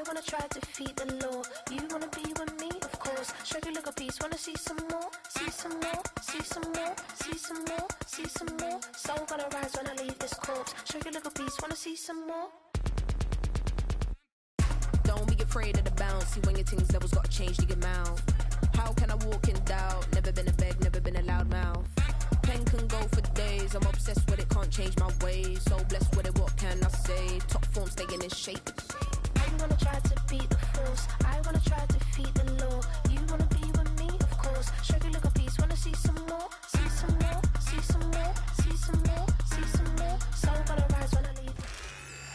I wanna try to defeat the law. You wanna be with me, of course. Show you look a piece, wanna see some more, see some more, see some more, see some more, see some more. Soul gonna rise when I leave this corpse. Show you look a piece, wanna see some more. Don't be afraid of the bounce. See when your things levels gotta change to your mouth. How can I walk in doubt? Never been a beg, never been a loud mouth. Pen can go for days. I'm obsessed with it, can't change my ways. So blessed with it, what can I say? Top form staying in shape. I wanna try to beat the force. I wanna try to defeat the law. You wanna be with me, of course. Show you look a piece, wanna see some more, see some more, see some more, see some more, see some more. Soul gonna rise when I leave.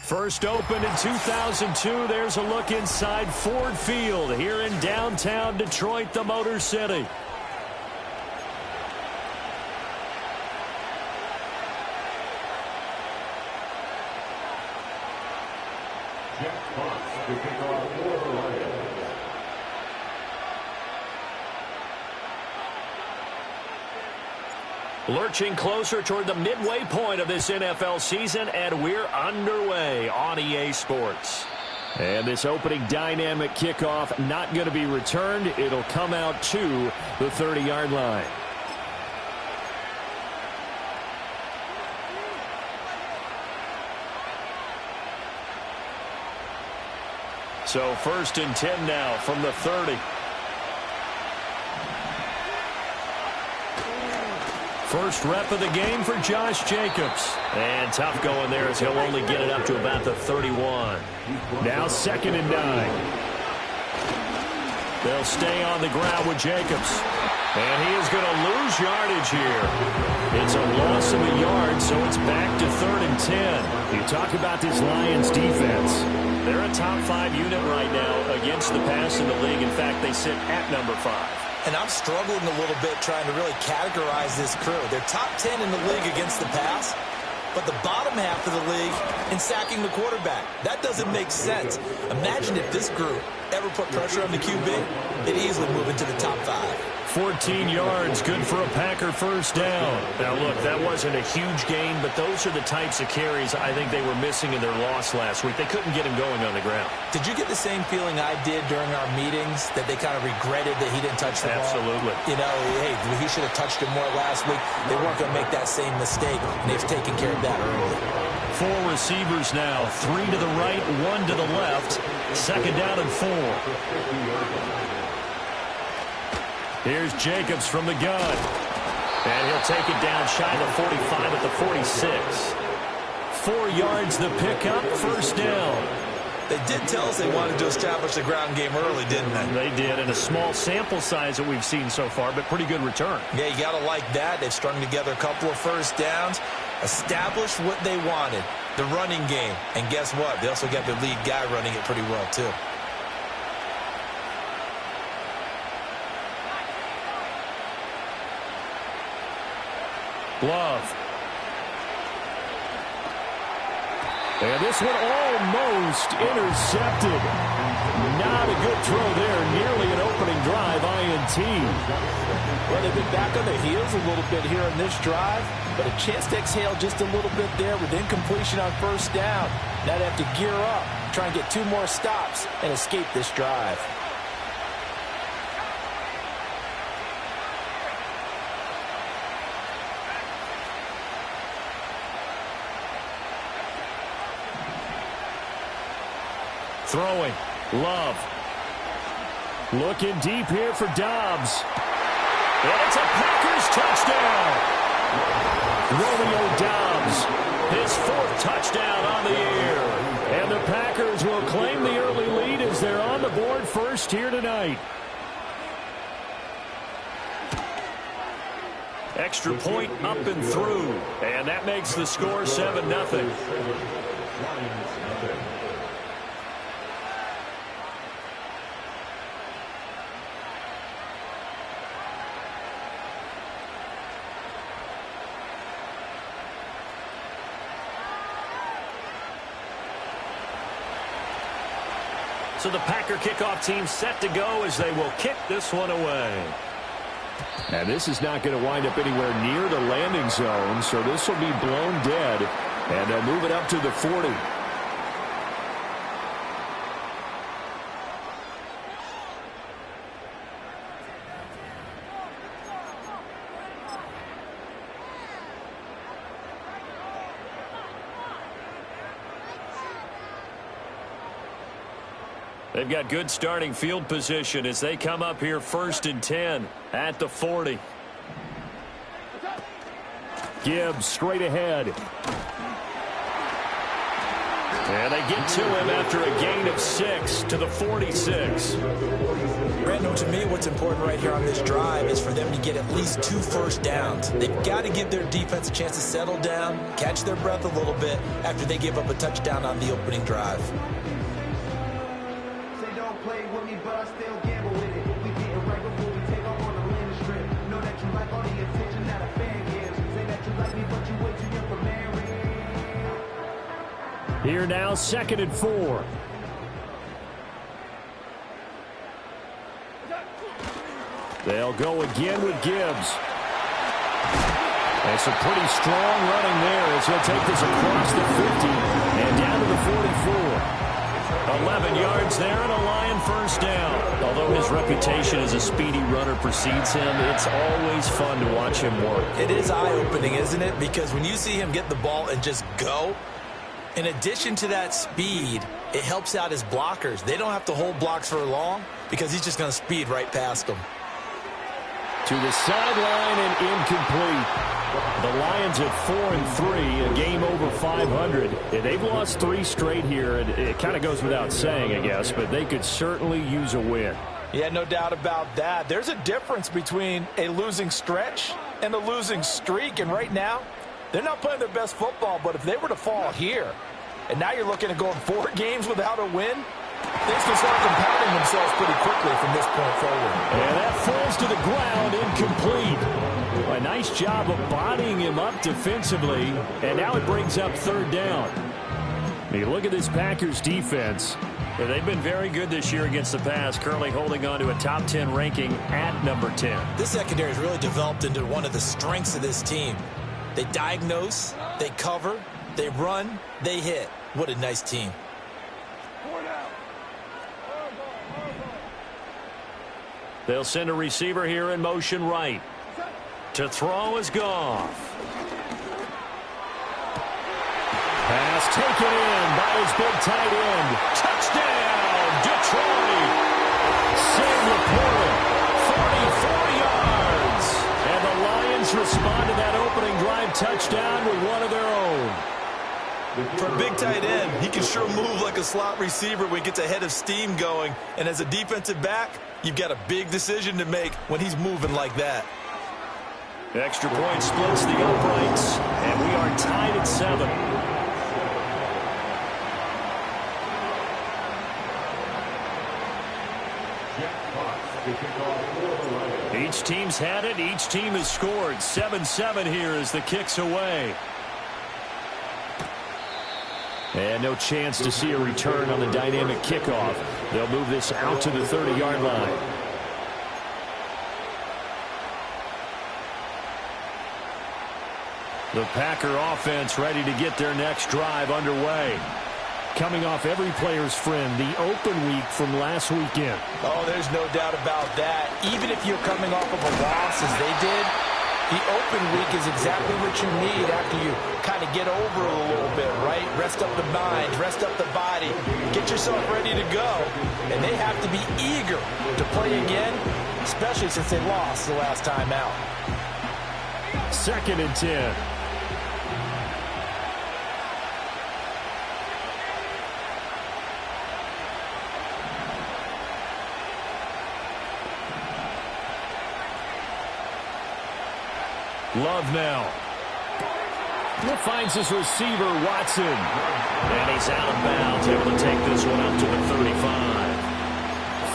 First opened in 2002. There's a look inside Ford Field here in downtown Detroit, the Motor City. Lurching closer toward the midway point of this NFL season, and we're underway on EA Sports. And this opening dynamic kickoff not going to be returned. It'll come out to the 30-yard line. So 1st and 10 now from the 30. First rep of the game for Josh Jacobs. And tough going there as he'll only get it up to about the 31. Now 2nd and 9. They'll stay on the ground with Jacobs. And he is going to lose yardage here. It's a loss of a yard, so it's back to 3rd and 10. You talk about this Lions defense. They're a top 5 unit right now against the pass in the league. In fact, they sit at number 5. And I'm struggling a little bit trying to really categorize this crew. They're top 10 in the league against the pass, but the bottom half of the league in sacking the quarterback. That doesn't make sense. Imagine if this group ever put pressure on the QB, they'd easily move into the top 5. 14 yards, good for a Packer first down. Now, look, that wasn't a huge gain, but those are the types of carries I think they were missing in their loss last week. They couldn't get him going on the ground. Did you get the same feeling I did during our meetings, that they kind of regretted that he didn't touch the ball? Absolutely. You know, hey, he should have touched it more last week. They weren't going to make that same mistake, and they've taken care of that early. 4 receivers now, 3 to the right, 1 to the left. 2nd down and 4. Here's Jacobs from the gun. And he'll take it down shy of the 45 at the 46. 4 yards the pickup, first down. They did tell us they wanted to establish the ground game early, didn't they? They did, and a small sample size that we've seen so far, but pretty good return. Yeah, you got to like that. They've strung together a couple of first downs, established what they wanted, the running game. And guess what? They also got their lead guy running it pretty well, too. Love. And this one almost intercepted. Not a good throw there. Nearly an opening drive, INT. Well, they've been back on their heels a little bit here on this drive, but a chance to exhale just a little bit there with incompletion on first down. Now they have to gear up, try and get 2 more stops, and escape this drive. Throwing. Love. Looking deep here for Dobbs. And it's a Packers touchdown. Romeo Dobbs, his 4th touchdown on the year. And the Packers will claim the early lead as they're on the board first here tonight. Extra point up and through. And that makes the score 7-0. So the Packer kickoff team set to go as they will kick this one away. And this is not going to wind up anywhere near the landing zone, so this will be blown dead. And they'll move it up to the 40. They've got good starting field position as they come up here 1st and 10 at the 40. Gibbs straight ahead. And they get to him after a gain of 6 to the 46. Brandon, to me, what's important right here on this drive is for them to get at least 2 first downs. They've got to give their defense a chance to settle down, catch their breath a little bit after they give up a touchdown on the opening drive. Say don't play with me, but I still gamble with it. We getting right before we take off on the landing strip. Know that you like all the attention that a fan gives. Say that you like me, but you way too young for marriage. Here now, 2nd and 4. They'll go again with Gibbs. It's a pretty strong running there as he'll take this across the 50 and down to the 44. 11 yards there and a Lion first down. Although his reputation as a speedy runner precedes him, it's always fun to watch him work. It is eye-opening, isn't it? Because when you see him get the ball and just go, in addition to that speed, it helps out his blockers. They don't have to hold blocks for long because he's just going to speed right past them. To the sideline and incomplete. The Lions at 4-3, a game over 500. They've lost 3 straight here, and it kind of goes without saying, I guess, but they could certainly use a win. Yeah, no doubt about that. There's a difference between a losing stretch and a losing streak, and right now, they're not playing their best football, but if they were to fall here, and now you're looking at going 4 games without a win, things can start compounding themselves pretty quickly from this point forward. And that falls to the ground, incomplete. A nice job of bodying him up defensively, and now it brings up 3rd down. You look at this Packers defense. They've been very good this year against the pass, currently holding on to a top 10 ranking at number 10. This secondary has really developed into one of the strengths of this team. They diagnose, they cover, they run, they hit. What a nice team. They'll send a receiver here in motion right. To throw is Goff. Pass taken in by his big tight end. Touchdown, Detroit. Sam Laporta, 44 yards. And the Lions respond to that opening drive touchdown with one of their own. For a big tight end, he can sure move like a slot receiver when he gets a head of steam going. And as a defensive back, you've got a big decision to make when he's moving like that. Extra point splits the uprights, and we are tied at 7. Each team's had it. Each team has scored. 7-7 here as the kick's away. And no chance to see a return on the dynamic kickoff. They'll move this out to the 30-yard line. The Packer offense ready to get their next drive underway. Coming off every player's friend, the open week from last weekend. Oh, there's no doubt about that. Even if you're coming off of a loss as they did, the open week is exactly what you need after you kind of get over it a little bit, right? Rest up the mind, rest up the body, get yourself ready to go. And they have to be eager to play again, especially since they lost the last time out. 2nd and 10. Love now. He finds his receiver, Watson. And he's out of bounds, able to take this one up to the 35.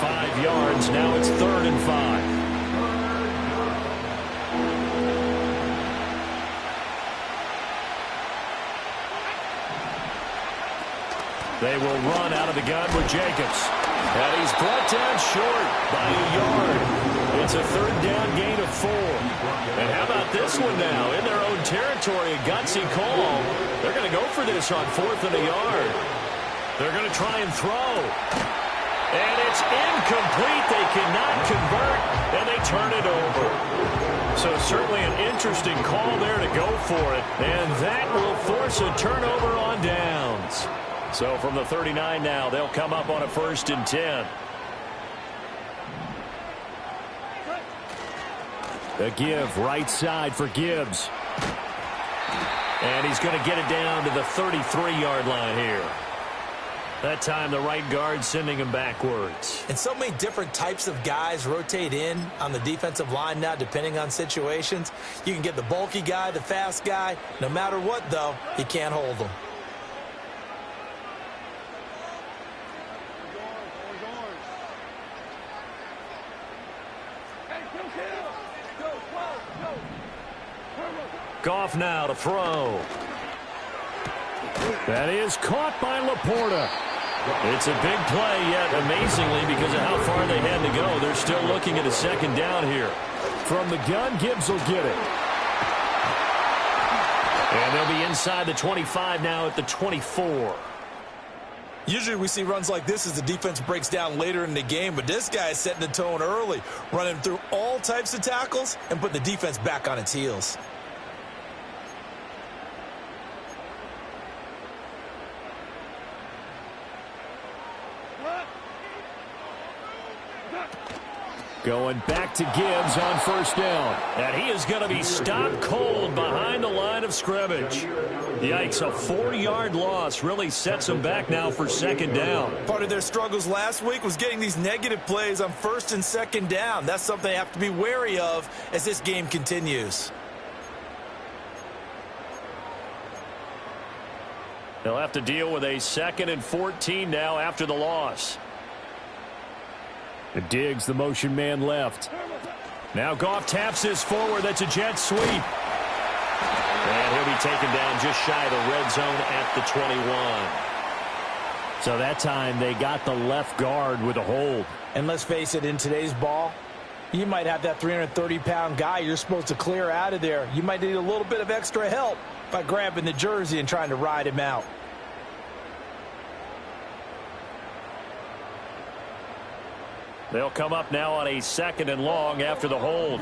5 yards, now it's 3rd and 5. They will run out of the gun with Jacobs. And he's brought down short by a yard. It's a 3rd down gain of 4. And how about this one now? In their own territory, a gutsy call. They're going to go for this on 4th and a yard. They're going to try and throw. And it's incomplete. They cannot convert, and they turn it over. So certainly an interesting call there to go for it. And that will force a turnover on downs. So from the 39 now, they'll come up on a 1st and 10. The give right side for Gibbs. And he's going to get it down to the 33-yard line here. That time the right guard sending him backwards. And so many different types of guys rotate in on the defensive line now depending on situations. You can get the bulky guy, the fast guy. No matter what, though, you can't hold them. Goff now to throw. That is caught by Laporta. It's a big play, yet amazingly, because of how far they had to go, they're still looking at a 2nd down here. From the gun, Gibbs will get it. And they'll be inside the 25 now at the 24. Usually we see runs like this as the defense breaks down later in the game, but this guy is setting the tone early, running through all types of tackles and putting the defense back on its heels. Going back to Gibbs on 1st down. And he is going to be stopped cold behind the line of scrimmage. Yikes, a 4-yard loss really sets them back now for 2nd down. Part of their struggles last week was getting these negative plays on 1st and 2nd down. That's something they have to be wary of as this game continues. They'll have to deal with a 2nd and 14 now after the loss. And Diggs, the motion man left. Now Goff taps this forward. That's a jet sweep. And he'll be taken down just shy of the red zone at the 21. So that time they got the left guard with a hold. And let's face it, in today's ball, you might have that 330-pound guy you're supposed to clear out of there. You might need a little bit of extra help by grabbing the jersey and trying to ride him out. They'll come up now on a 2nd and long after the hold.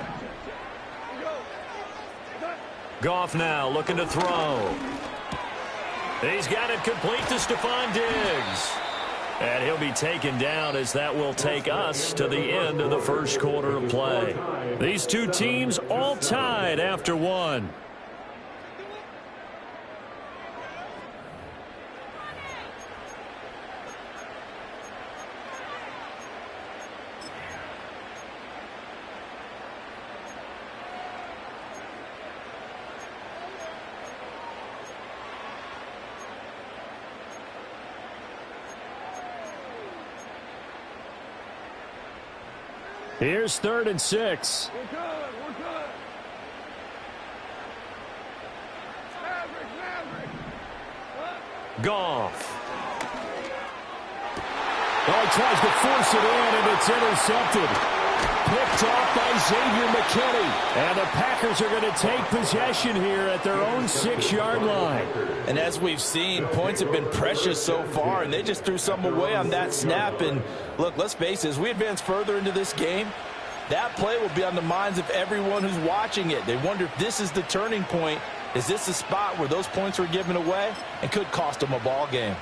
Goff now looking to throw. He's got it complete to Stephon Diggs. And he'll be taken down as that will take us to the end of the 1st quarter of play. These two teams all tied after 1. Here's 3rd and 6. We're good. We're good. Maverick. Goff. Oh, he tries to force it in, and it's intercepted. Picked off by Xavier McKinney. And the Packers are going to take possession here at their own 6-yard line. And as we've seen, points have been precious so far, and they just threw some away on that snap. And look, let's face it, as we advance further into this game, that play will be on the minds of everyone who's watching it. They wonder if this is the turning point. Is this the spot where those points were given away and could cost them a ball game?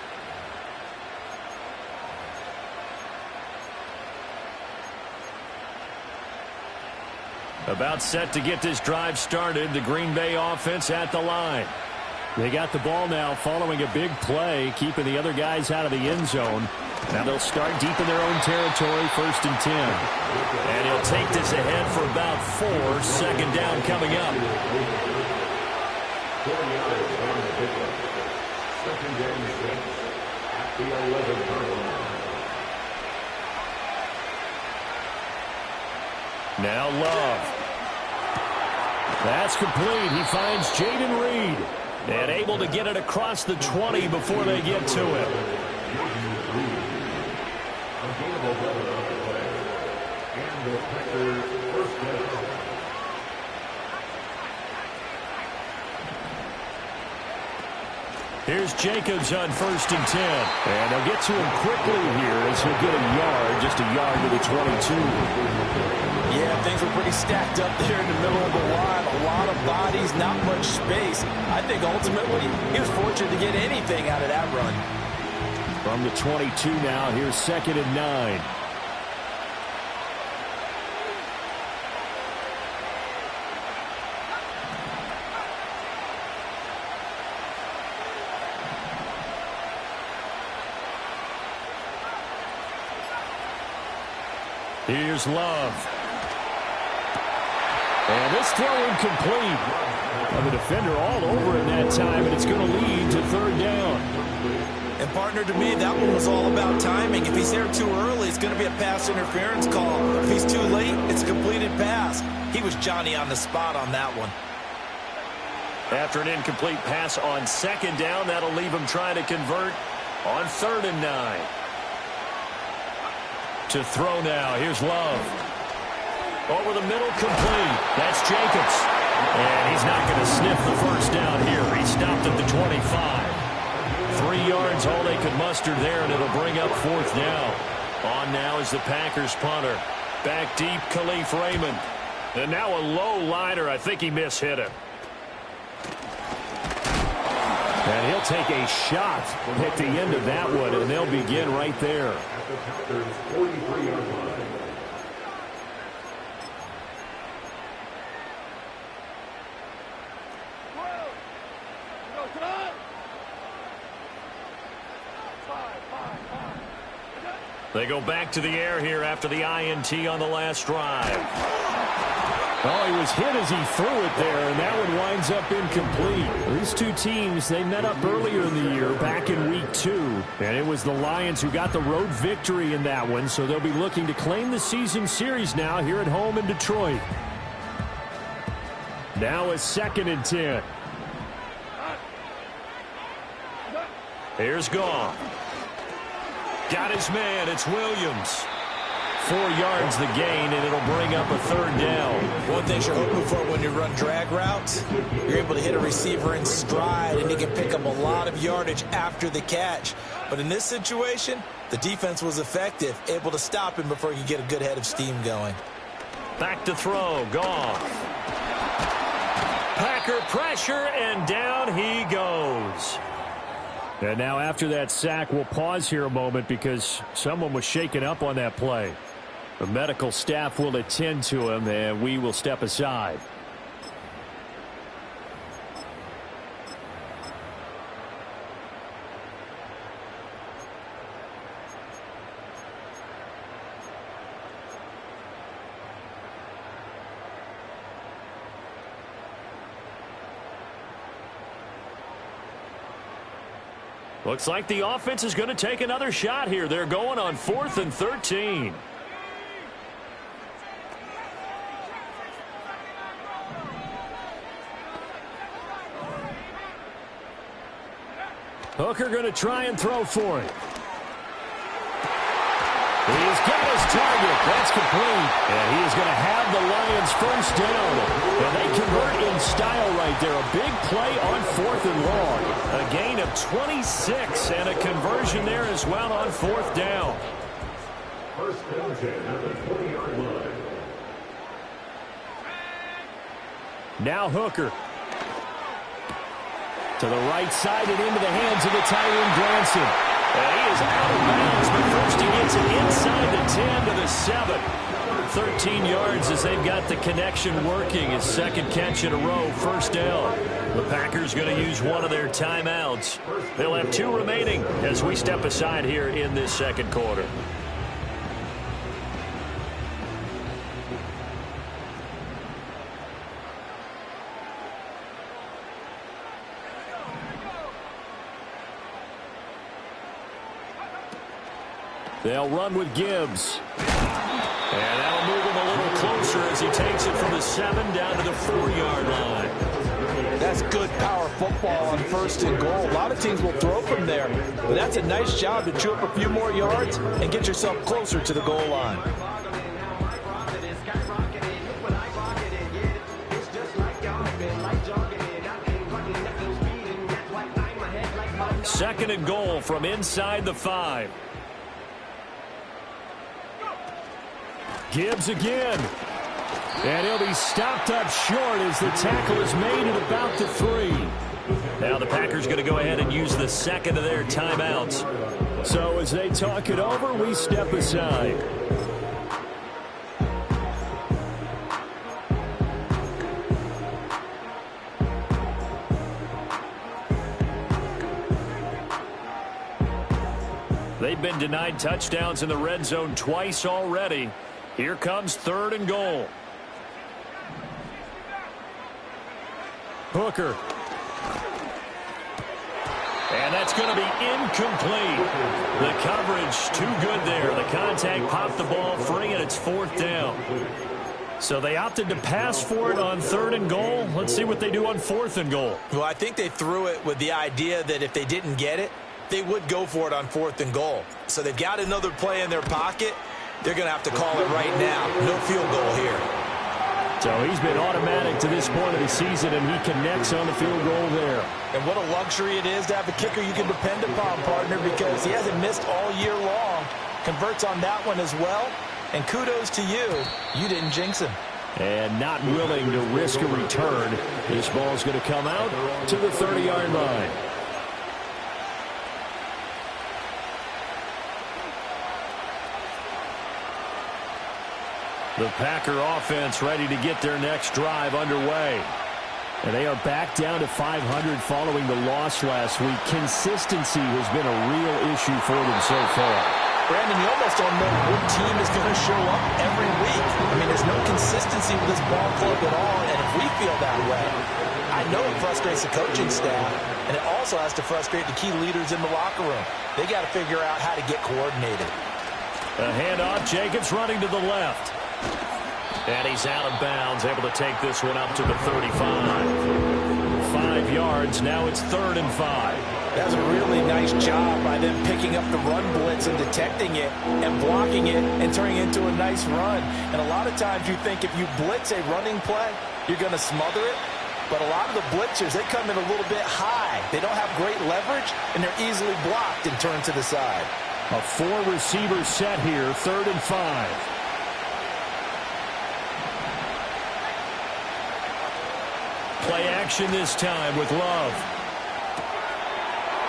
About set to get this drive started. The Green Bay offense at the line. They got the ball now following a big play, keeping the other guys out of the end zone. Now they'll start deep in their own territory, 1st and 10. And he'll take this ahead for about 4. 2nd down coming up. Now Love. That's complete. He finds Jaden Reed. And able to get it across the 20 before they get to him. Here's Jacobs on 1st and 10. And they'll get to him quickly here as he'll get a yard, just a yard to the 22. Yeah, things were pretty stacked up there in the middle of the line. A lot of bodies, not much space. I think ultimately he was fortunate to get anything out of that run. From the 22 now, here's 2nd and 9. Here's Love. And this throw incomplete. And the defender all over it that time, and it's going to lead to 3rd down. And partner, to me, that one was all about timing. If he's there too early, it's going to be a pass interference call. If he's too late, it's a completed pass. He was Johnny on the spot on that one. After an incomplete pass on 2nd down, that'll leave him trying to convert on 3rd and 9. To throw now. Here's Love. Over the middle, complete. That's Jacobs. And he's not going to sniff the first down here. He stopped at the 25. 3 yards, all they could muster there, and it'll bring up 4th down. On now is the Packers punter. Back deep, Khalif Raymond. And now a low liner. I think he mishit it. And he'll take a shot at the end of that one, and they'll begin right there. They go back to the air here after the INT on the last drive. Oh, he was hit as he threw it there, and that one winds up incomplete. These two teams, they met up earlier in the year, back in week 2. And it was the Lions who got the road victory in that one, so they'll be looking to claim the season series now here at home in Detroit. Now a 2nd and 10. Here's Goff. Got his man. It's Williams. 4 yards the gain, and it'll bring up a 3rd down. One thing you're hoping for when you run drag routes, you're able to hit a receiver in stride, and you can pick up a lot of yardage after the catch. But in this situation, the defense was effective, able to stop him before he could get a good head of steam going. Back to throw. Goff. Packer pressure, and down he goes. And now after that sack, we'll pause here a moment because someone was shaken up on that play. The medical staff will attend to him, and we will step aside. Looks like the offense is going to take another shot here. They're going on 4th and 13. Hooker going to try and throw for it. He's got his target. That's complete. And he is going to have the Lions first down. And they convert in style right there. A big play on 4th and long. A gain of 26 and a conversion there as well on 4th down. First down at the 20-yard line. Now Hooker. To the right side and into the hands of the tight end Granson. And he is out of bounds, but first he gets it inside the 10 to the 7. 13 yards as they've got the connection working. His 2nd catch in a row, 1st down. The Packers going to use one of their timeouts. They'll have 2 remaining as we step aside here in this 2nd quarter. They'll run with Gibbs. And that'll move him a little closer as he takes it from the 7 down to the 4-yard line. That's good power football on 1st and goal. A lot of teams will throw from there, but that's a nice job to chew up a few more yards and get yourself closer to the goal line. 2nd and goal from inside the 5. Gibbs again. And he'll be stopped up short as the tackle is made at about the 3. Now the Packers going to go ahead and use the 2nd of their timeouts. So as they talk it over, we step aside. They've been denied touchdowns in the red zone twice already. Here comes 3rd and goal. Hooker. And that's going to be incomplete. The coverage too good there. The contact popped the ball free, and it's 4th down. So they opted to pass for it on 3rd and goal. Let's see what they do on 4th and goal. Well, I think they threw it with the idea that if they didn't get it, they would go for it on 4th and goal. So they've got another play in their pocket. They're going to have to call it right now. No field goal here. So he's been automatic to this point of the season, and he connects on the field goal there. And what a luxury it is to have a kicker you can depend upon, partner, because he hasn't missed all year long. Converts on that one as well. And kudos to you. You didn't jinx him. And not willing to risk a return. This ball's going to come out to the 30-yard line. The Packer offense ready to get their next drive underway. And they are back down to 500 following the loss last week. Consistency has been a real issue for them so far. Brandon, you almost don't know what team is going to show up every week. I mean, there's no consistency with this ball club at all, and if we feel that way, I know it frustrates the coaching staff, and it also has to frustrate the key leaders in the locker room. They got to figure out how to get coordinated. A handoff, Jacobs running to the left. And he's out of bounds, able to take this one up to the 35. 5 yards, now it's 3rd and 5. That's a really nice job by them picking up the run blitz and detecting it and blocking it and turning it into a nice run. And a lot of times you think if you blitz a running play, you're going to smother it. But a lot of the blitzers, they come in a little bit high. They don't have great leverage, and they're easily blocked and turned to the side. A 4-receiver set here, 3rd and 5. Play action this time with Love.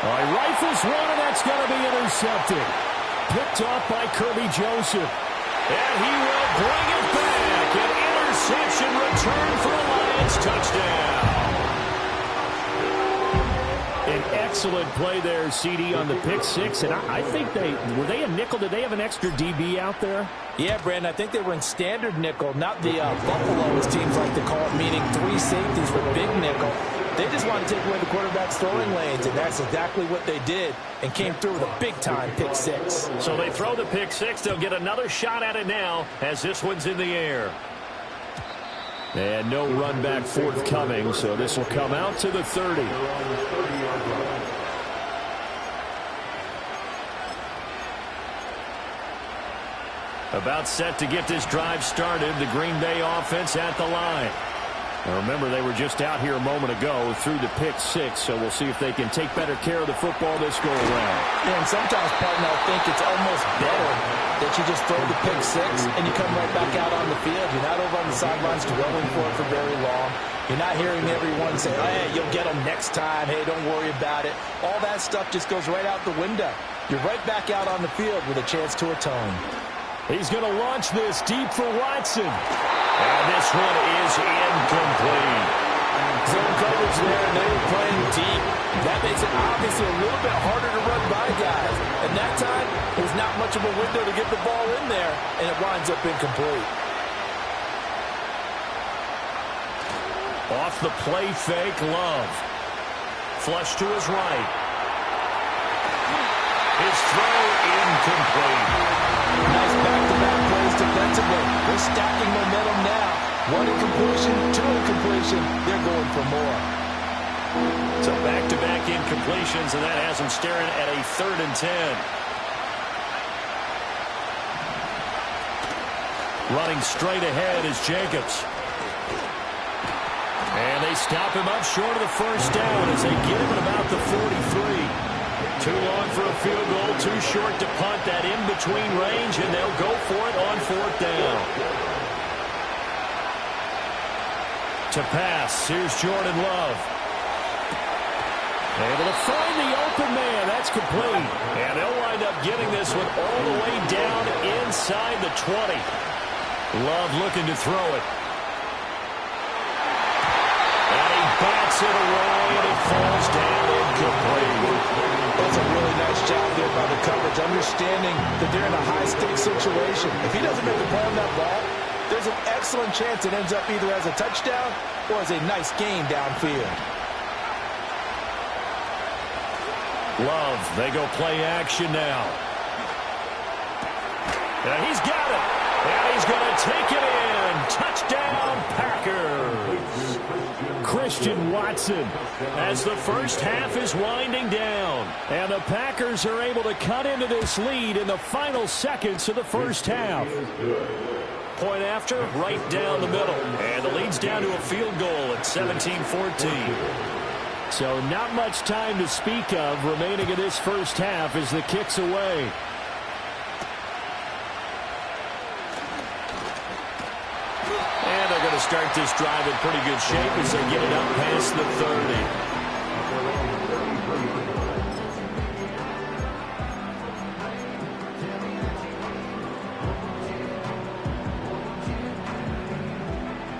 All right, rifles one, and that's going to be intercepted. Picked off by Kirby Joseph. And he will bring it back. An interception return for the Lions. Touchdown. An excellent play there, CD, on the pick six. And I think were they a nickel? Did they have an extra DB out there? Yeah, Brandon, I think they were in standard nickel, not the Buffalo, as teams like to call it, meaning 3 safeties for big nickel. They just want to take away the quarterback's throwing lanes, and that's exactly what they did and came through with a big-time pick six. So they throw the pick six. They'll get another shot at it now as this one's in the air. And no run back forthcoming, so this will come out to the 30. About set to get this drive started. The Green Bay offense at the line. Now remember, they were just out here a moment ago through the pick six, so we'll see if they can take better care of the football this go around. Yeah, and sometimes, partner, I think it's almost better that you just throw the pick six and you come right back out on the field. You're not over on the sidelines dwelling for very long. You're not hearing everyone say, oh, hey, you'll get them next time. Hey, don't worry about it. All that stuff just goes right out the window. You're right back out on the field with a chance to atone. He's going to launch this deep for Watson. And this one is incomplete. Zone coverage there, and they were playing deep. That makes it obviously a little bit harder to run by guys. And that time, there's not much of a window to get the ball in there, and it winds up incomplete. Off the play fake, Love. Flush to his right. His throw incomplete. Nice back-to-back plays defensively. They're stacking momentum now. 1 incompletion, 2 incompletion. They're going for more. So back-to-back incompletions, and that has them staring at a 3rd and 10. Running straight ahead is Jacobs. And they stop him up short of the first down as they get him at about the 43. Too long for a field goal, too short to punt. That in-between range, and they'll go for it on 4th down. To pass, here's Jordan Love. Able to find the open man. That's complete. And they'll wind up getting this one all the way down inside the 20. Love looking to throw it. And he bats it away, and it falls down incomplete. That's a really nice job there by the coverage, understanding that they're in a high-stakes situation. If he doesn't make a play on that ball, there's an excellent chance it ends up either as a touchdown or as a nice gain downfield. Love, they go play action now. And he's got it. And he's going to take it in. Touchdown, Packers. Christian Watson as the first half is winding down. And the Packers are able to cut into this lead in the final seconds of the first half. Point after, right down the middle. And the lead's down to a field goal at 17-14. So not much time to speak of remaining in this first half as the kick's away. And they're going to start this drive in pretty good shape as they get it up past the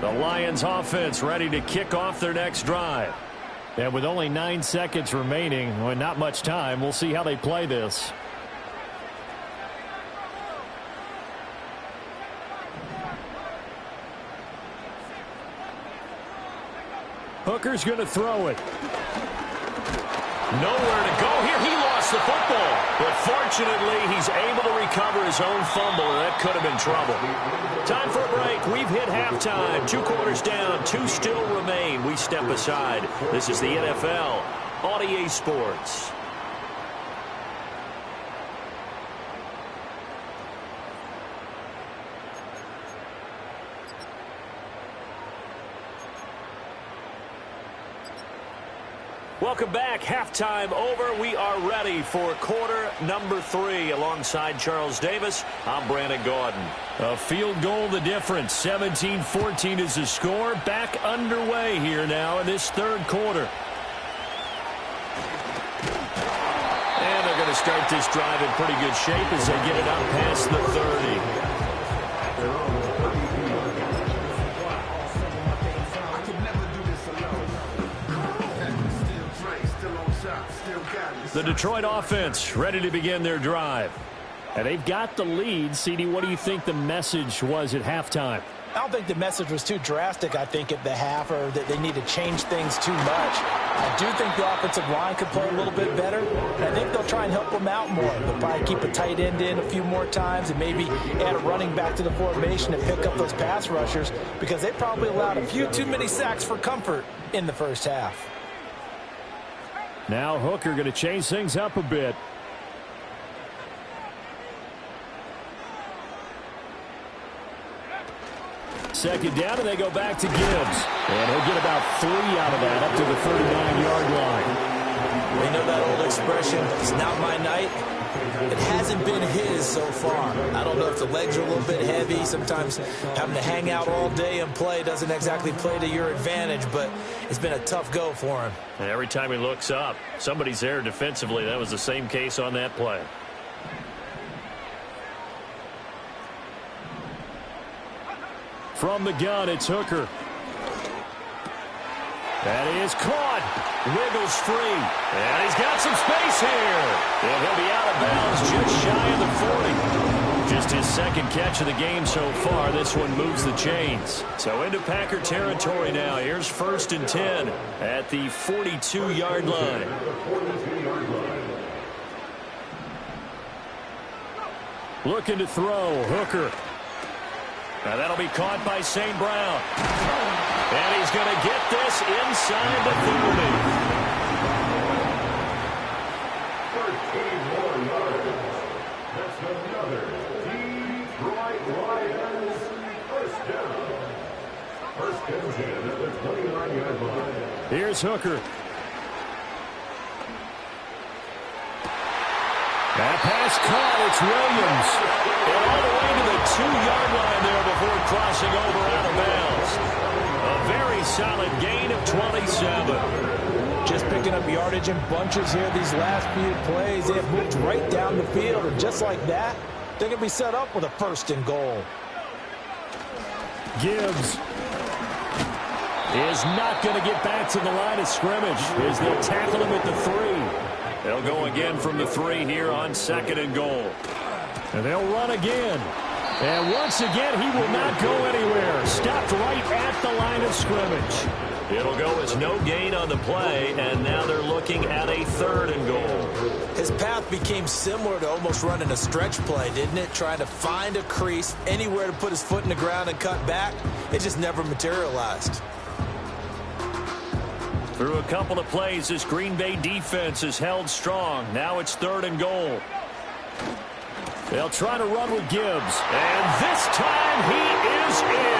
30. The Lions offense ready to kick off their next drive. And with only 9 seconds remaining, well, not much time, we'll see how they play this. Hooker's going to throw it. Nowhere to go here. He lost the football. But fortunately, he's able to recover his own fumble, and that could have been trouble. Time for a break. We've hit halftime. 2 quarters down. 2 still remain. We step aside. This is the NFL on EA Sports. Welcome back. Halftime over. We are ready for quarter number 3. Alongside Charles Davis, I'm Brandon Gaudin. A field goal the difference. 17-14 is the score. Back underway here now in this third quarter. And they're going to start this drive in pretty good shape as they get it up past the 30. The Detroit offense ready to begin their drive. And they've got the lead. CD, what do you think the message was at halftime? I don't think the message was too drastic, I think, at the half, or that they need to change things too much. I do think the offensive line could play a little bit better, and I think they'll try and help them out more. They'll probably keep a tight end in a few more times and maybe add a running back to the formation and pick up those pass rushers, because they probably allowed a few too many sacks for comfort in the first half. Now Hooker going to change things up a bit. Second down, and they go back to Gibbs. And he'll get about 3 out of that up to the 39-yard line. We know that old expression, it's not my night. It hasn't been his so far. I don't know if the legs are a little bit heavy. Sometimes having to hang out all day and play doesn't exactly play to your advantage, but it's been a tough go for him. And every time he looks up, somebody's there defensively. That was the same case on that play. From the gun, it's Hooker. That is caught. Wiggles free. And he's got some space here. And he'll be out of bounds just shy of the 40. Just his second catch of the game so far. This one moves the chains. So into Packer territory now. Here's 1st and 10 at the 42-yard line. Looking to throw. Hooker. Now that'll be caught by St. Brown. And he's going to get this inside the 30. That's another Detroit Lions first down. First and 10 at the 29-yard line. Here's Hooker. That pass caught. It's Williams. And all the way to the 2-yard line there before crossing over out of bounds. A very solid gain of 27. Just picking up yardage in bunches here these last few plays. They have moved right down the field, and just like that, they're going to be set up with a 1st and goal. Gibbs is not going to get back to the line of scrimmage as they'll tackle him at the 3. They'll go again from the 3 here on 2nd and goal. And they'll run again. And once again, he will not go anywhere. Stopped right at the line of scrimmage. It'll go as no gain on the play, and now they're looking at a 3rd and goal. His path became similar to almost running a stretch play, didn't it? Trying to find a crease, anywhere to put his foot in the ground and cut back. It just never materialized. Through a couple of plays, this Green Bay defense is held strong. Now it's 3rd and goal. They'll try to run with Gibbs. And this time he is in.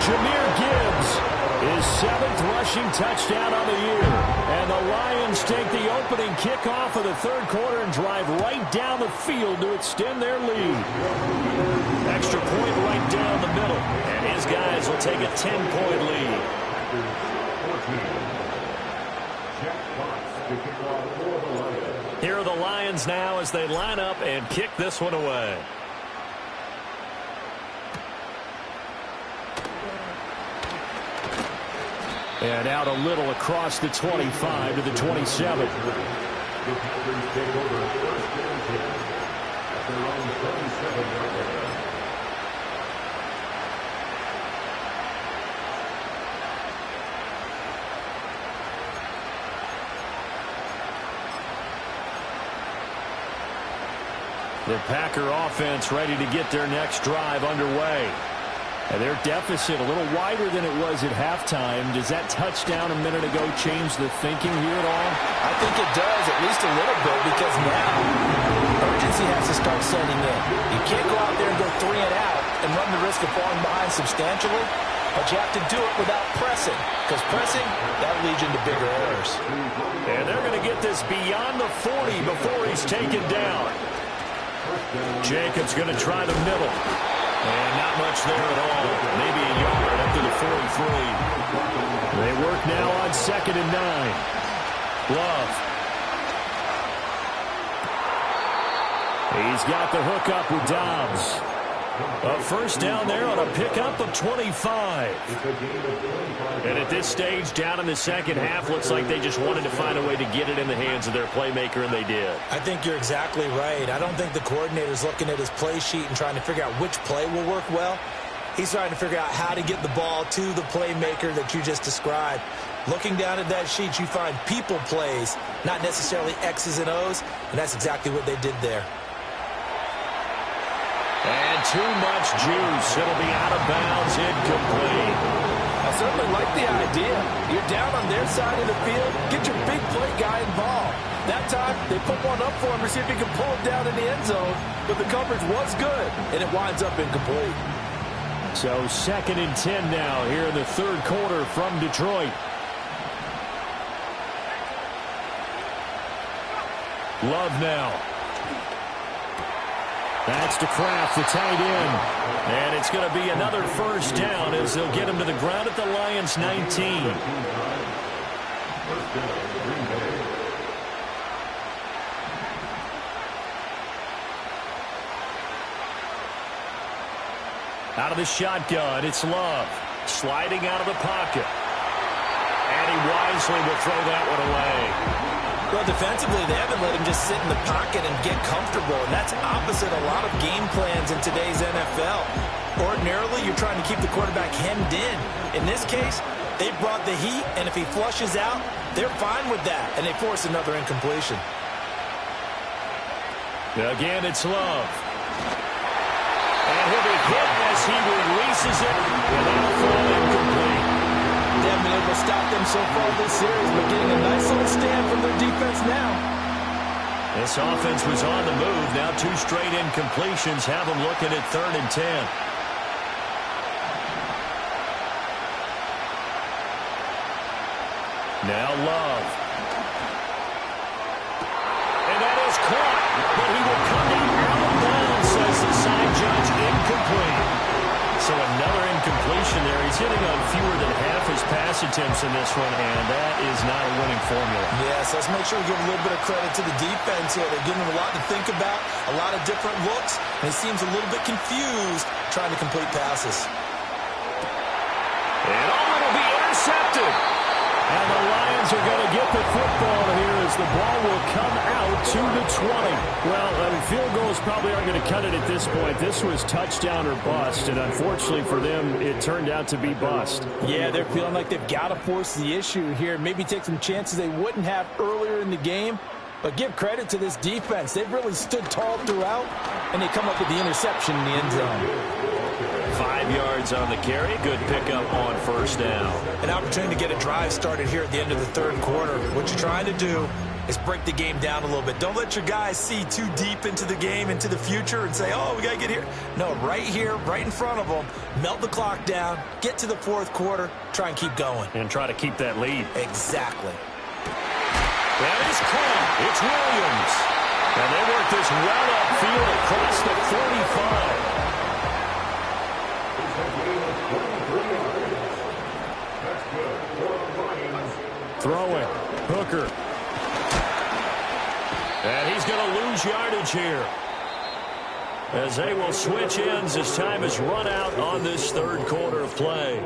Jahmyr Gibbs, his 7th rushing touchdown on the year. And the Lions take the opening kickoff of the 3rd quarter and drive right down the field to extend their lead. Extra point right down the middle. And his guys will take a 10-point lead. Here are the Lions now as they line up and kick this one away. And out a little across the 25 to the 27. The Packer offense ready to get their next drive underway. And their deficit a little wider than it was at halftime. Does that touchdown a minute ago change the thinking here at all? I think it does, at least a little bit, because now urgency has to start setting in. You can't go out there and go 3 and out and run the risk of falling behind substantially, but you have to do it without pressing, because pressing, that leads into bigger errors. And they're going to get this beyond the 40 before he's taken down. Jacobs going to try the middle. And not much there at all. Maybe a yard up to the 43. They work now on 2nd and 9. Love. He's got the hook up with Dobbs. A 1st down there on a pickup of 25. And at this stage, down in the 2nd half, looks like they just wanted to find a way to get it in the hands of their playmaker, and they did. I think you're exactly right. I don't think the coordinator's looking at his play sheet and trying to figure out which play will work well. He's trying to figure out how to get the ball to the playmaker that you just described. Looking down at that sheet, you find people plays, not necessarily X's and O's, and that's exactly what they did there. And too much juice. It'll be out of bounds, incomplete. I certainly like the idea. You're down on their side of the field. Get your big play guy involved. That time, they put one up for him to see if he can pull it down in the end zone. But the coverage was good, and it winds up incomplete. So 2nd and 10 now here in the 3rd quarter from Detroit. Love now. That's to Kraft, the tight end. And it's going to be another 1st down as they'll get him to the ground at the Lions' 19. Out of the shotgun, it's Love. Sliding out of the pocket. And he wisely will throw that one away. Well, defensively, they haven't let him just sit in the pocket and get comfortable, and that's opposite a lot of game plans in today's NFL. Ordinarily, you're trying to keep the quarterback hemmed in. In this case, they brought the heat, and if he flushes out, they're fine with that, and they force another incompletion. Again, it's Love. And he'll be hit as he releases it, and that'll fall incomplete. They haven't been able to stop them so far this series, but getting a nice little stand from their defense now. This offense was on the move. Now 2 straight incompletions have them looking at 3rd and 10. Now Love. And that is caught, but he will come in out of bounds, says the side judge, incomplete. So another incompletion there. He's hitting on fewer than half his pass attempts in this one, and that is not a winning formula. Yes, let's make sure we give a little bit of credit to the defense here. They're giving them a lot to think about, a lot of different looks, and it seems a little bit confused trying to complete passes. And it'll be intercepted. And the Lions are going to get the football here as the ball will come out to the 20. Well, field goals probably aren't going to cut it at this point. This was touchdown or bust, and unfortunately for them, it turned out to be bust. Yeah, they're feeling like they've got to force the issue here. Maybe take some chances they wouldn't have earlier in the game. But give credit to this defense. They've really stood tall throughout, and they come up with the interception in the end zone. 5 yards on the carry. Good pickup on first down. An opportunity to get a drive started here at the end of the third quarter. What you're trying to do is break the game down a little bit. Don't let your guys see too deep into the game, into the future, and say, oh, we got to get here. No, right here, right in front of them, melt the clock down, get to the fourth quarter, try and keep going. And try to keep that lead. Exactly. That is caught. It's Williams. And they work this well upfield across the 45. Throwing. Hooker. And he's going to lose yardage here. As they will switch ends as time is run out on this third quarter of play.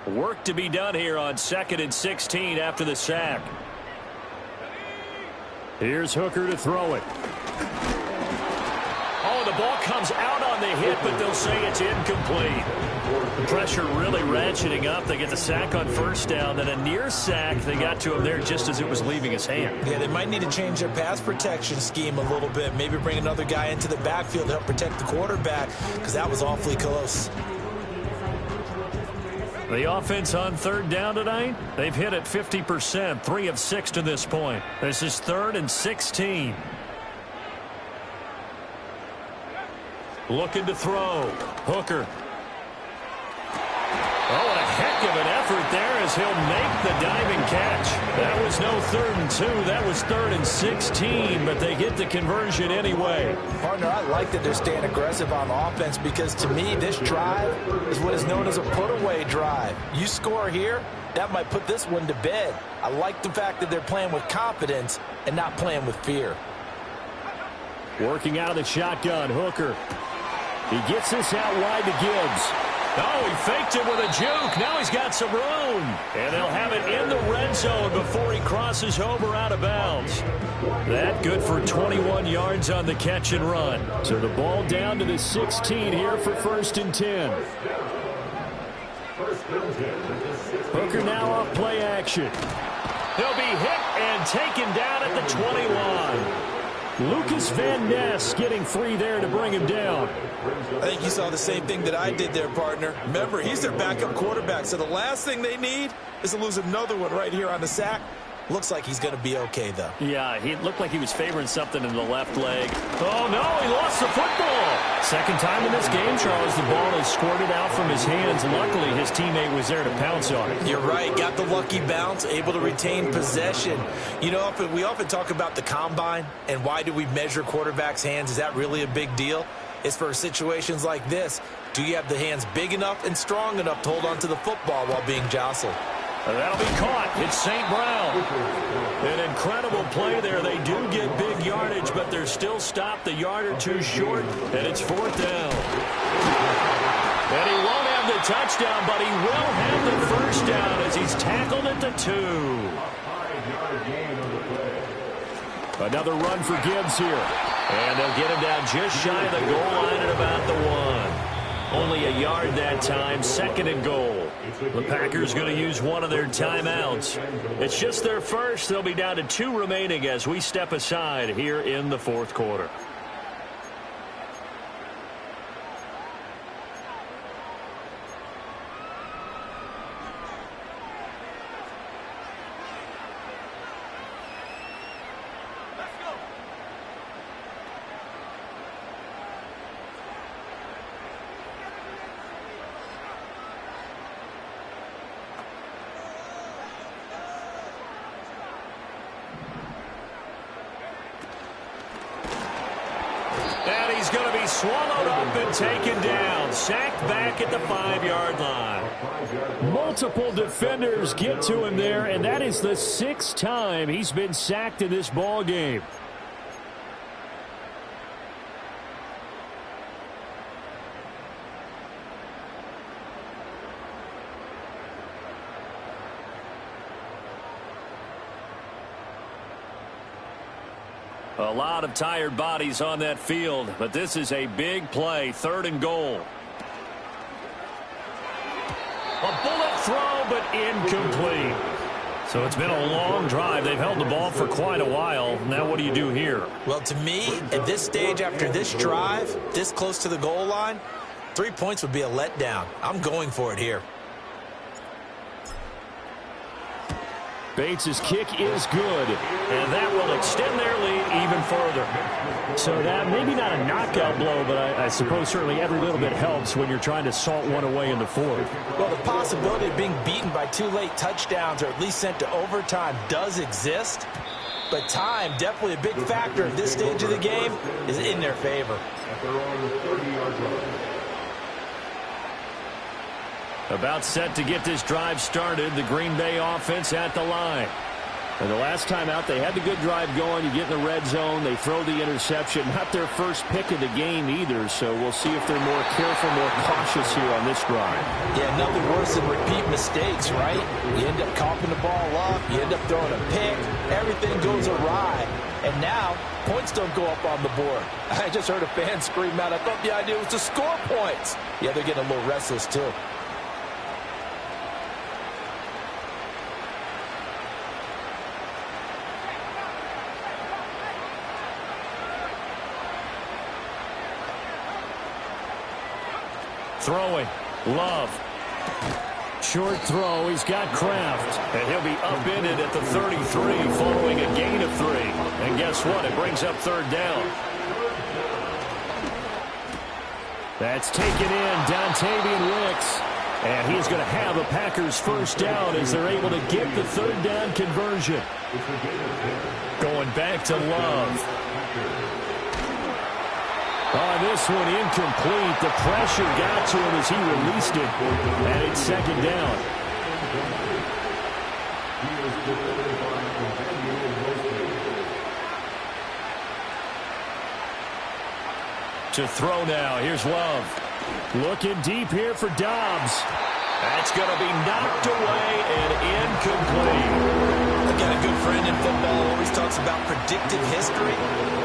Work to be done here on 2nd and 16 after the sack. Here's Hooker to throw it. Oh, the ball comes out on the hit, but they'll say it's incomplete. The pressure really ratcheting up. They get the sack on first down, then a near sack. They got to him there just as it was leaving his hand. Yeah, they might need to change their pass protection scheme a little bit. Maybe bring another guy into the backfield to help protect the quarterback, because that was awfully close. The offense on third down tonight, they've hit it 50%, 3 of 6 to this point. This is 3rd and 16. Looking to throw. Hooker. Oh, and a heck of an effort there as he'll make the diving catch. That was no 3rd and 2. That was 3rd and 16, but they get the conversion anyway. Partner, I like that they're staying aggressive on offense because, to me, this drive is what is known as a put-away drive. You score here, that might put this one to bed. I like the fact that they're playing with confidence and not playing with fear. Working out of the shotgun, Hooker. He gets this out wide to Gibbs. Oh, he faked it with a juke. Now he's got some room. And they'll have it in the red zone before he crosses over out of bounds. That good for 21 yards on the catch and run. So the ball down to the 16 here for 1st and 10. Hooker now off play action. He'll be hit and taken down at the 21. Lucas Van Ness getting free there to bring him down. I think you saw the same thing that I did there, partner. Remember, he's their backup quarterback, so the last thing they need is to lose another one right here on the sack. Looks like he's going to be okay, though. Yeah, he looked like he was favoring something in the left leg. Oh, no, he lost the football. Second time in this game, Charles, the ball is squirted out from his hands. Luckily, his teammate was there to pounce on it. You're right. Got the lucky bounce, able to retain possession. You know, we often talk about the combine and why do we measure quarterbacks' hands. Is that really a big deal? It's for situations like this. Do you have the hands big enough and strong enough to hold on to the football while being jostled? And that'll be caught. It's St. Brown. An incredible play there. They do get big yardage, but they're still stopped a yard or two short, and it's 4th down. And he won't have the touchdown, but he will have the first down as he's tackled at the 2. Another run for Gibbs here. And they'll get him down just shy of the goal line at about the 1. Only a yard that time, 2nd and goal. The Packers going to use one of their timeouts. It's just their first. They'll be down to 2 remaining as we step aside here in the 4th quarter. And he's going to be swallowed up and taken down. Sacked back at the 5-yard line. Multiple defenders get to him there, and that is the 6th time he's been sacked in this ball game. A lot of tired bodies on that field, but this is a big play, 3rd and goal. A bullet throw, but incomplete. So it's been a long drive. They've held the ball for quite a while. Now what do you do here? Well, to me, at this stage after this drive, this close to the goal line, 3 points would be a letdown. I'm going for it here. Bates' kick is good, and that will extend their lead even further. So that maybe not a knockout blow, but I suppose certainly every little bit helps when you're trying to salt one away in the 4th. Well, the possibility of being beaten by 2 late touchdowns or at least sent to overtime does exist, but time, definitely a big factor at this stage of the game, is in their favor. About set to get this drive started, the Green Bay offense at the line. And the last time out, they had the good drive going. You get in the red zone, they throw the interception. Not their first pick of the game either, so we'll see if they're more careful, more cautious here on this drive. Yeah, nothing worse than repeat mistakes, right? You end up coughing the ball up, you end up throwing a pick, everything goes awry. And now, points don't go up on the board. I just heard a fan scream out, I thought the idea was to score points. Yeah, they're getting a little restless too. Throwing. Love. Short throw. He's got Kraft. And he'll be upended at the 33 following a gain of 3. And guess what? It brings up 3rd down. That's taken in. Dontavian Wicks. And he's going to have a Packers first down as they're able to get the 3rd down conversion. Going back to Love. Oh, this one incomplete. The pressure got to him as he released it. And it's 2nd down. To throw now. Here's Love. Looking deep here for Dobbs. That's going to be knocked away and incomplete. Again, a good friend in football always talks about predictive history.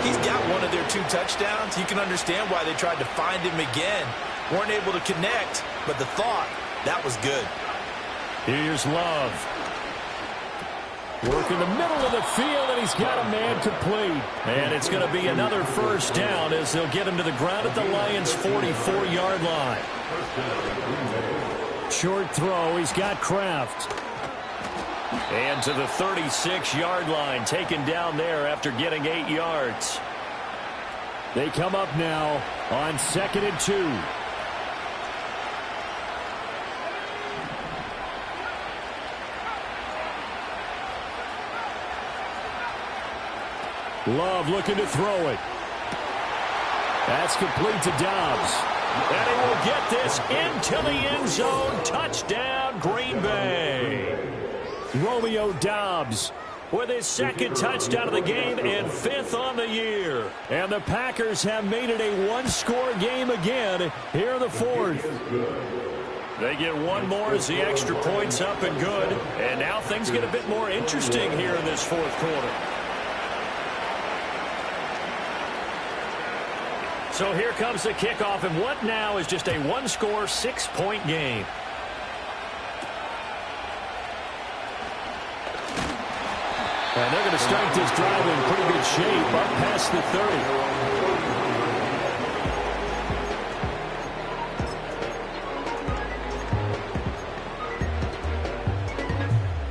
He's got one of their 2 touchdowns. You can understand why they tried to find him again. Weren't able to connect, but the thought, that was good. Here's Love. Work in the middle of the field, and he's got a man complete. And it's going to be another first down as they'll get him to the ground at the Lions' 44-yard line. Short throw. He's got Kraft. And to the 36-yard line, taken down there after getting 8 yards. They come up now on 2nd and 2. Love looking to throw it. That's complete to Dobbs. And he will get this into the end zone. Touchdown, Green Bay. Romeo Dobbs with his 2nd touchdown of the game and 5th on the year. And the Packers have made it a 1-score game again here in the 4th. They get one more as the extra point's up and good. And now things get a bit more interesting here in this 4th quarter. So here comes the kickoff, and what now is just a 1-score, 6-point game. And they're going to start this drive in pretty good shape, up past the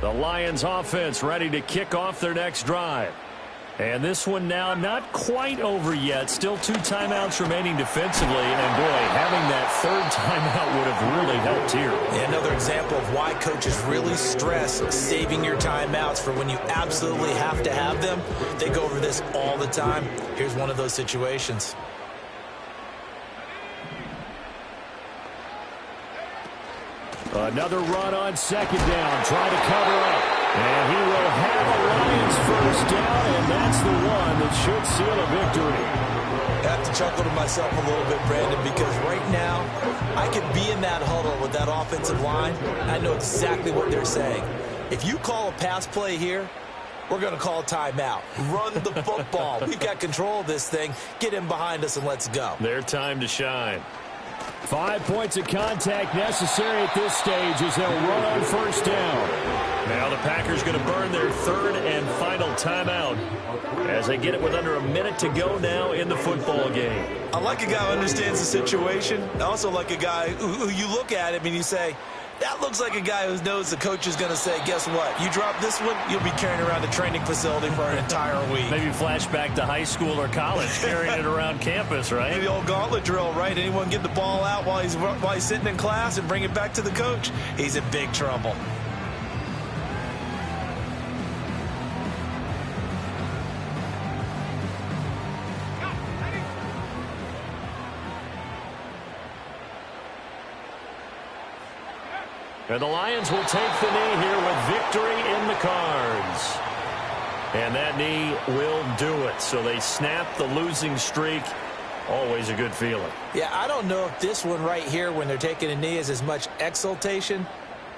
30. The Lions offense ready to kick off their next drive. And this one now not quite over yet. Still 2 timeouts remaining defensively. And, boy, having that 3rd timeout would have really helped here. Yeah, another example of why coaches really stress saving your timeouts for when you absolutely have to have them. They go over this all the time. Here's one of those situations. Another run on second down, trying to cover up. And he will have a Lions first down, and that's the one that should seal a victory. I have to chuckle to myself a little bit, Brandon, because right now I could be in that huddle with that offensive line. I know exactly what they're saying. If you call a pass play here, we're going to call a timeout. Run the football. We've got control of this thing. Get in behind us and let's go. Their time to shine. 5 points of contact necessary at this stage as they'll run on first down. Now the Packers going to burn their third and final timeout as they get it with under a minute to go now in the football game. I like a guy who understands the situation. I also like a guy who you look at him and you say, that looks like a guy who knows the coach is going to say, guess what? You drop this one, you'll be carrying around a training facility for an entire week. Maybe flashback to high school or college, carrying it around campus, right? Maybe the old gauntlet drill, right? Anyone get the ball out while he's sitting in class and bring it back to the coach? He's in big trouble. And the Lions will take the knee here with victory in the cards. And that knee will do it. So they snap the losing streak. Always a good feeling. Yeah, I don't know if this one right here when they're taking a knee is as much exultation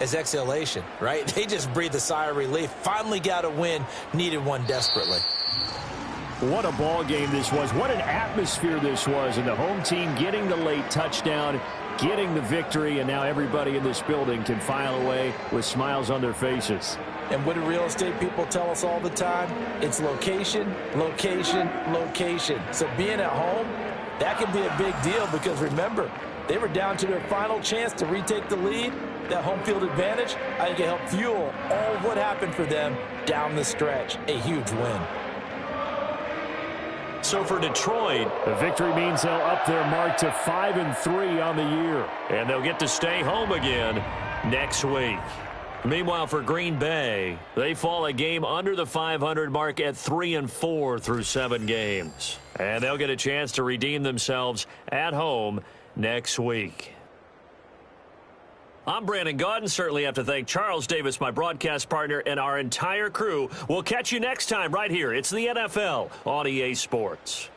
as exhalation, right? They just breathe a sigh of relief. Finally got a win. Needed one desperately. What a ball game this was. What an atmosphere this was. And the home team getting the late touchdown, getting the victory, and now everybody in this building can file away with smiles on their faces. And what do real estate people tell us all the time? It's location, location, location. So being at home, that can be a big deal because remember, they were down to their final chance to retake the lead. That home field advantage, I think it helped fuel all of what happened for them down the stretch. A huge win. So for Detroit, the victory means they'll up their mark to 5-3 on the year. And they'll get to stay home again next week. Meanwhile, for Green Bay, they fall a game under the 500 mark at 3-4 through 7 games. And they'll get a chance to redeem themselves at home next week. I'm Brandon Gaudin. Certainly have to thank Charles Davis, my broadcast partner, and our entire crew. We'll catch you next time right here. It's the NFL on EA Sports.